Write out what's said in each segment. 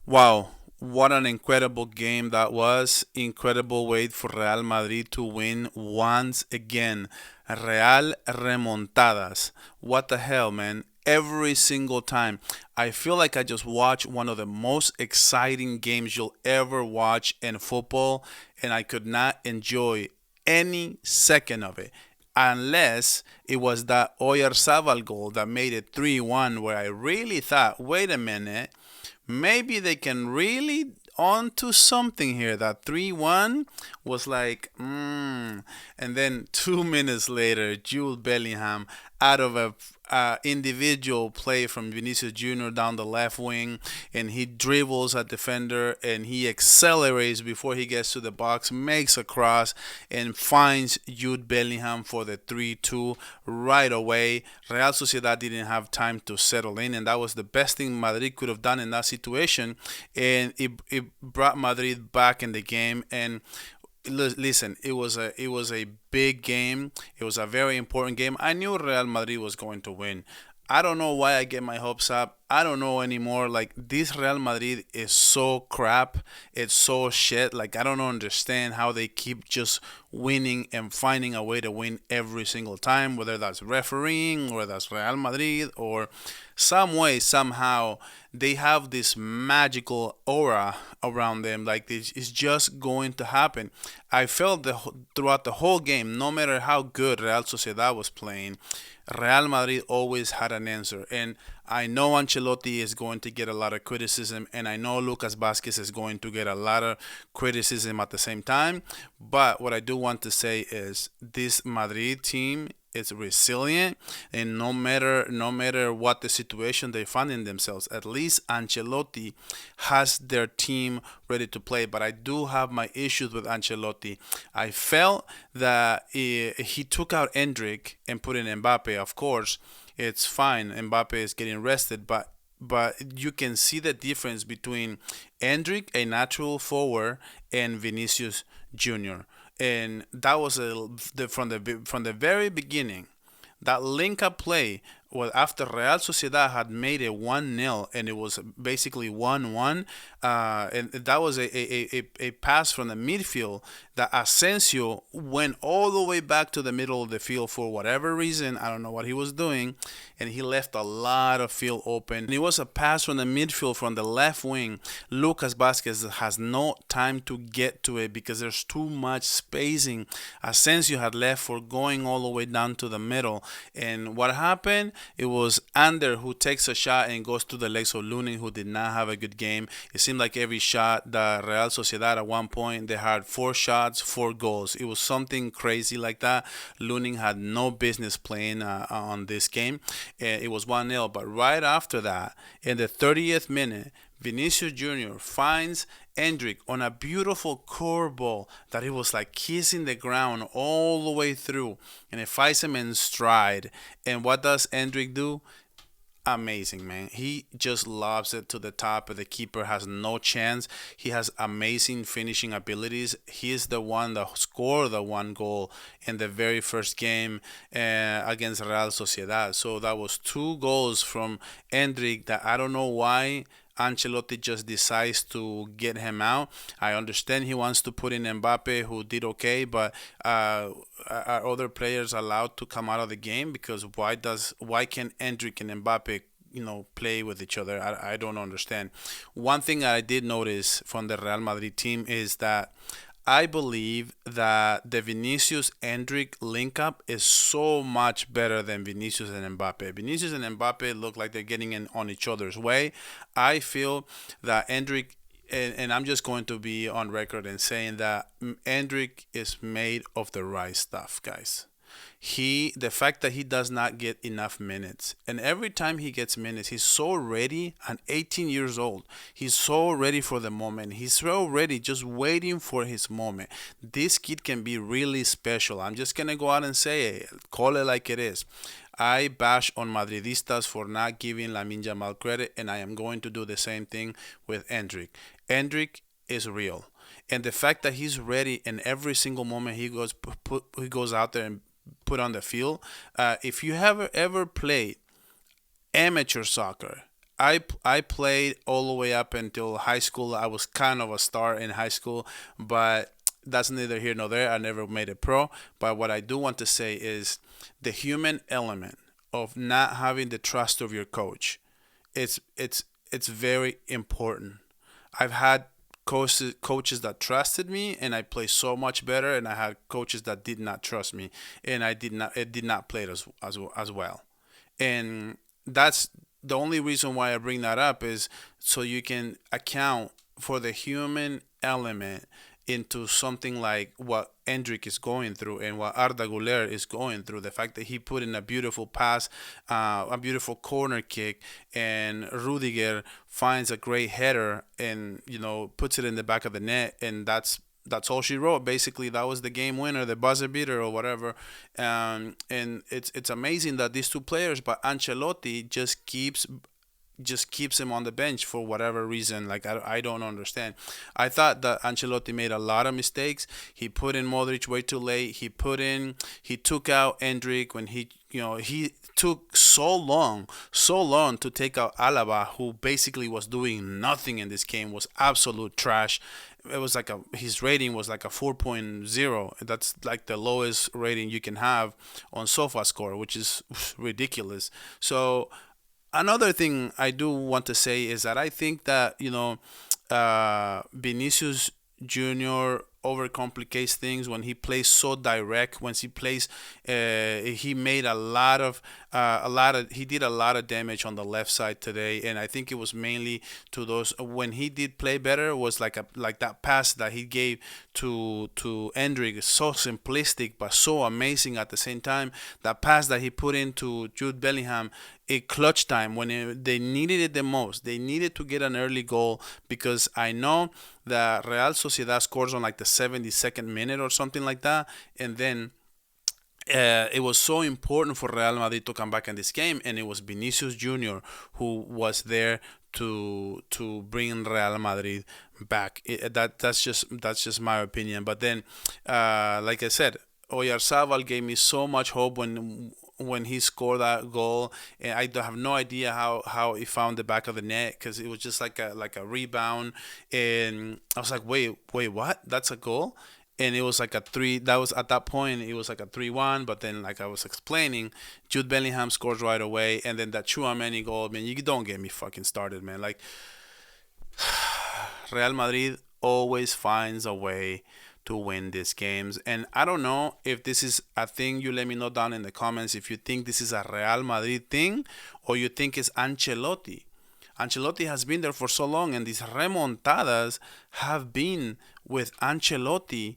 Wow, what an incredible game that was. Incredible way for Real Madrid to win once again. Real remontadas. What the hell, man? Every single time. I feel like I just watched one of the most exciting games you'll ever watch in football, and I could not enjoy any second of it unless it was that Oyarzabal goal that made it 3-1, where I really thought, wait a minute, maybe they can really onto something here. That 3-1 was like, and then 2 minutes later, Jude Bellingham out of a individual play from Vinicius Jr. down the left wing, and he dribbles a defender and he accelerates before he gets to the box, makes a cross, and finds Jude Bellingham for the 3-2 right away. Real Sociedad didn't have time to settle in, and that was the best thing Madrid could have done in that situation, and it brought Madrid back in the game. And listen, it was a big game. It was a very important game. I knew Real Madrid was going to win. I don't know why I get my hopes up. I don't know anymore. Like, this Real Madrid is so crap. It's so shit. Like, I don't understand how they keep just winning and finding a way to win every single time, whether that's refereeing or that's Real Madrid or some way, somehow, they have this magical aura around them. Like, this is just going to happen. I felt throughout the whole game, no matter how good Real Sociedad was playing, Real Madrid always had an answer. And I know Ancelotti is going to get a lot of criticism, and I know Lucas Vazquez is going to get a lot of criticism at the same time. But what I do want to say is this Madrid team is resilient, and no matter what the situation they find in themselves, at least Ancelotti has their team ready to play. But I do have my issues with Ancelotti. I felt that he took out Endrick and put in Mbappe. Of course, it's fine. Mbappe is getting rested, but you can see the difference between Endrick, a natural forward, and Vinicius Jr. And that was from the very beginning. That link up play was after Real Sociedad had made it 1-0, and it was basically 1-1. And that was a pass from the midfield that Asensio went all the way back to the middle of the field for whatever reason. I don't know what he was doing, and he left a lot of field open. And it was a pass from the midfield from the left wing. Lucas Vazquez has no time to get to it because there's too much spacing. Asensio had left for going all the way down to the middle. And what happened? It was Ander who takes a shot and goes to the legs of Lunin, who did not have a good game. It seemed like every shot that Real Sociedad at one point, they had 4 shots, 4 goals. It was something crazy like that. Lunin had no business playing on this game. It was 1-0. But right after that, in the 30th minute, Vinicius Jr. finds Endrick on a beautiful curve ball that he was like kissing the ground all the way through, and it finds him in stride. And what does Endrick do? Amazing, man. He just lobs it to the top, but the keeper has no chance. He has amazing finishing abilities. He is the one that scored the 1 goal in the very first game against Real Sociedad. So that was 2 goals from Endrick that I don't know why Ancelotti just decides to get him out. I understand he wants to put in Mbappe, who did okay, but are other players allowed to come out of the game? Because why can Endrick and Mbappe play with each other? I don't understand. One thing I did notice from the Real Madrid team is that I believe that the Vinicius Endrick link up is so much better than Vinicius and Mbappe. Vinicius and Mbappe look like they're getting in on each other's way. I feel that Endrick, and I'm just going to be on record and saying that Endrick is made of the right stuff, guys. The fact that he does not get enough minutes, and every time he gets minutes, he's so ready. And 18 years old, he's so ready for the moment. He's so ready, just waiting for his moment. This kid can be really special. I'm just gonna go out and say it, call it like it is. I bash on Madridistas for not giving Lamine Yamal credit, and I am going to do the same thing with Endrick. Endrick is real, and the fact that he's ready in every single moment he goes out there and put on the field. If you have ever played amateur soccer, I played all the way up until high school. I was kind of a star in high school, but that's neither here nor there. I never made it pro. But what I do want to say is the human element of not having the trust of your coach. It's very important. I've had coaches that trusted me and I played so much better, and I had coaches that did not trust me and I did not play it as well. And that's the only reason why I bring that up, is so you can account for the human element into something like what Endrick is going through and what Arda Guler is going through. The fact that he put in a beautiful pass, a beautiful corner kick, and Rudiger finds a great header and puts it in the back of the net, and that's all she wrote. Basically, that was the game winner, the buzzer beater, or whatever. And it's amazing that these two players, but Ancelotti just keeps him on the bench for whatever reason. Like I don't understand. I thought that Ancelotti made a lot of mistakes. He put in Modric way too late. He took out Endrick when he took so long to take out Alaba, who basically was doing nothing in this game, was absolute trash. It was like his rating was like a 4.0. That's like the lowest rating you can have on SofaScore, which is ridiculous. So another thing I do want to say is that I think that Vinicius Junior overcomplicates things when he plays so direct. When he plays, he made he did a lot of damage on the left side today, and I think it was mainly to those. When he did play better, was like that pass that he gave to Endrick, so simplistic but so amazing at the same time. That pass that he put into Jude Bellingham, a clutch time when they needed it the most. They needed to get an early goal, because I know that Real Sociedad scores on like the 72nd minute or something like that, and then it was so important for Real Madrid to come back in this game, and it was Vinicius Junior who was there to bring Real Madrid back. That's just my opinion. But then, like I said, Oyarzabal gave me so much hope when he scored that goal, and I have no idea how he found the back of the net, because it was just like a rebound, and I was like, wait, what? That's a goal? And it was like a three. That was at that point. It was like a 3-1. But then, like I was explaining, Jude Bellingham scores right away, and then that Chouameni goal. Man, you don't get me fucking started, man. Like Real Madrid always finds a way to win these games. And I don't know if this is a thing. You let me know down in the comments if you think this is a Real Madrid thing or you think it's Ancelotti. Ancelotti has been there for so long, and these remontadas have been with Ancelotti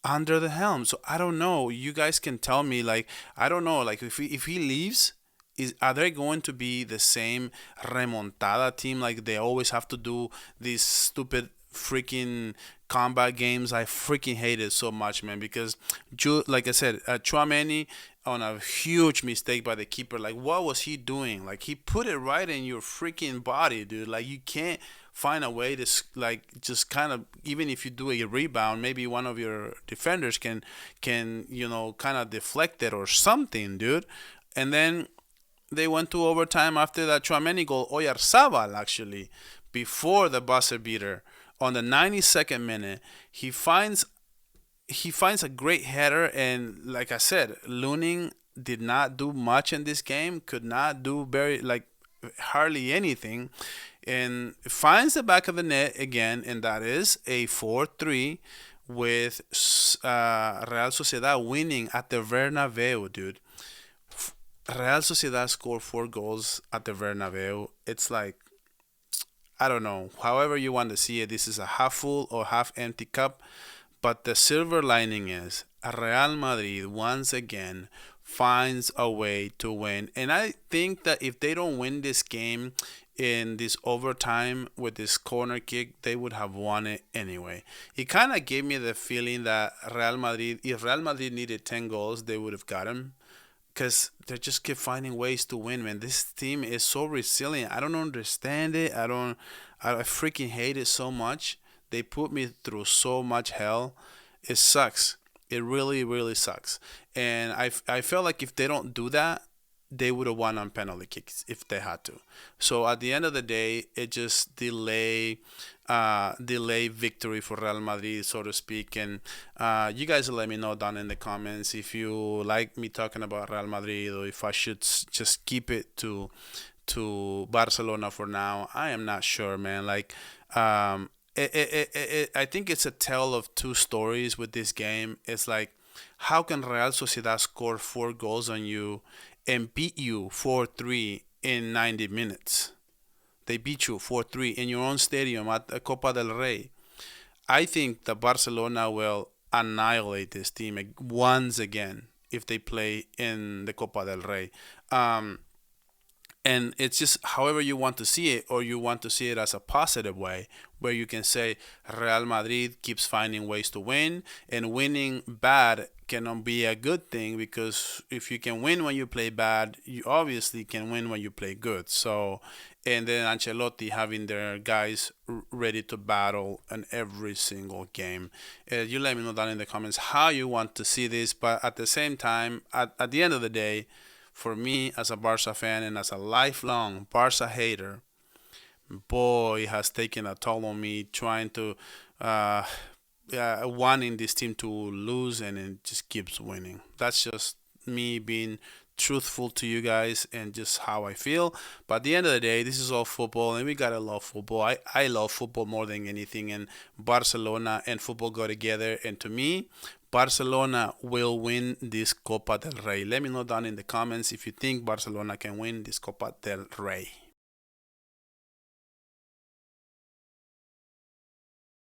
under the helm. So I don't know. You guys can tell me. Like, I don't know. Like, if he leaves, are they going to be the same remontada team? Like, they always have to do these stupid freaking combat games. I freaking hate it so much, man, because like I said, Chouameni on a huge mistake by the keeper. Like, what was he doing? Like, he put it right in your freaking body, dude. Like, you can't find a way to like just kind of, even if you do a rebound, maybe one of your defenders can kind of deflect it or something, dude. And then they went to overtime after that Chouameni goal. Oyarzabal, actually, before the buzzer beater, on the 92nd minute, he finds a great header, and like I said, Luning did not do much in this game, could not do hardly anything, and finds the back of the net again, and that is a 4-3 with Real Sociedad winning at the Bernabeu, dude. Real Sociedad scored 4 goals at the Bernabeu. It's like, I don't know. However you want to see it, this is a half full or half empty cup. But the silver lining is Real Madrid once again finds a way to win. And I think that if they don't win this game in this overtime with this corner kick, they would have won it anyway. It kind of gave me the feeling that if Real Madrid needed 10 goals, they would have got them, because they just keep finding ways to win, man. This team is so resilient. I don't understand it. I freaking hate it so much. They put me through so much hell. It sucks. It really, really sucks. And I feel like if they don't do that, they would have won on penalty kicks if they had to. So at the end of the day, it just delay victory for Real Madrid, so to speak. And you guys let me know down in the comments if you like me talking about Real Madrid, or if I should just keep it to Barcelona for now. I am not sure, man. Like, I think it's a tale of two stories with this game. It's like, how can Real Sociedad score 4 goals on you and beat you 4-3 in 90 minutes? They beat you 4-3 in your own stadium at the Copa del Rey. I think that Barcelona will annihilate this team once again if they play in the Copa del Rey. And it's just however you want to see it, or you want to see it as a positive way, where you can say Real Madrid keeps finding ways to win, and winning bad cannot be a good thing, because if you can win when you play bad, you obviously can win when you play good. So, and then Ancelotti having their guys ready to battle in every single game. You let me know down in the comments how you want to see this, but at the same time, at the end of the day, for me as a Barca fan and as a lifelong Barca hater, boy, it has taken a toll on me trying to wanting this team to lose, and it just keeps winning. That's just me being truthful to you guys and just how I feel. But at the end of the day, this is all football, and we gotta love football. I love football more than anything, and Barcelona and football go together. And to me, Barcelona will win this Copa del Rey. Let me know down in the comments if you think Barcelona can win this Copa del Rey.